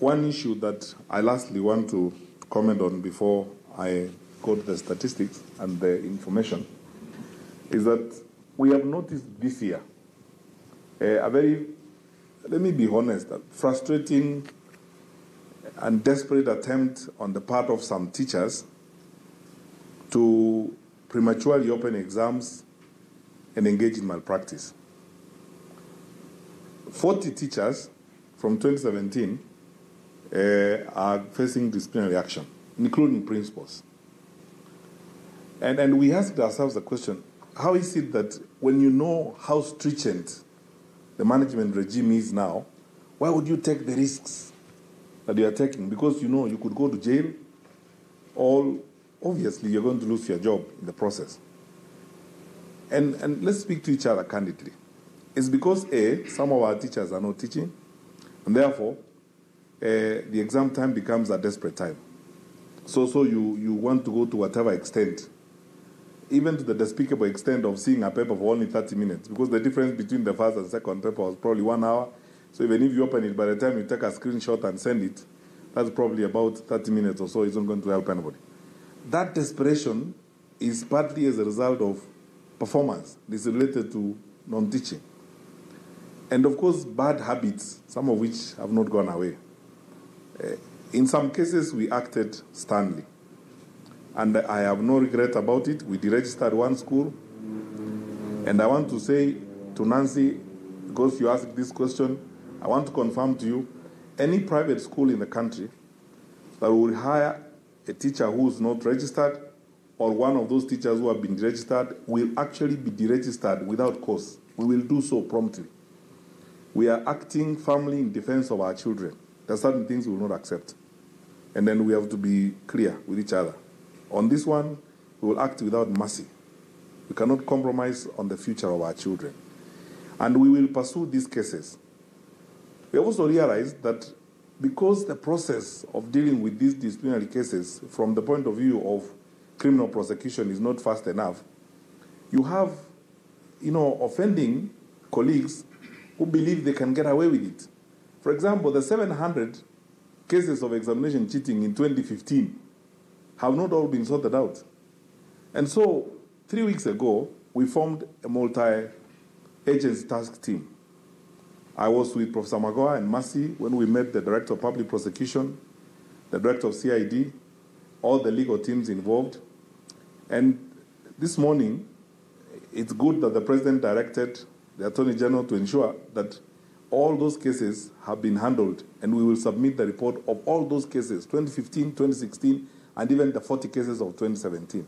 one issue that I lastly want to comment on before I go to the statistics and the information is that we have noticed this year a very, let me be honest, a frustrating and desperate attempt on the part of some teachers to prematurely open exams and engage in malpractice. 40 teachers from 2017 are facing disciplinary action, including principals. And we asked ourselves the question, how is it that when you know how stringent the management regime is now, why would you take the risks that you are taking? Because you know you could go to jail, or obviously you're going to lose your job in the process. And let's speak to each other candidly. It's because, A, some of our teachers are not teaching, and therefore the exam time becomes a desperate time. So you want to go to whatever extent, even to the despicable extent of seeing a paper for only 30 minutes, because the difference between the first and second paper was probably 1 hour. So even if you open it, by the time you take a screenshot and send it, that's probably about 30 minutes or so. It's not going to help anybody. That desperation is partly as a result of performance. This is related to non-teaching. And of course, bad habits, some of which have not gone away. In some cases, we acted sternly. And I have no regret about it. We deregistered one school. And I want to say to Nancy, because you asked this question, I want to confirm to you, any private school in the country that will hire a teacher who is not registered, or one of those teachers who have been registered, will actually be deregistered without cause. We will do so promptly. We are acting firmly in defense of our children. There are certain things we will not accept. And then we have to be clear with each other. On this one, we will act without mercy. We cannot compromise on the future of our children. And we will pursue these cases. We have also realized that because the process of dealing with these disciplinary cases from the point of view of criminal prosecution is not fast enough, you have, offending colleagues who believe they can get away with it. For example, the 700 cases of examination cheating in 2015 have not all been sorted out. And so, 3 weeks ago, we formed a multi-agency task team. I was with Professor Magoa and Mercy when we met the Director of Public Prosecution, the Director of CID, all the legal teams involved. And this morning, it's good that the President directed the Attorney General to ensure that all those cases have been handled, and we will submit the report of all those cases, 2015, 2016, and even the 40 cases of 2017.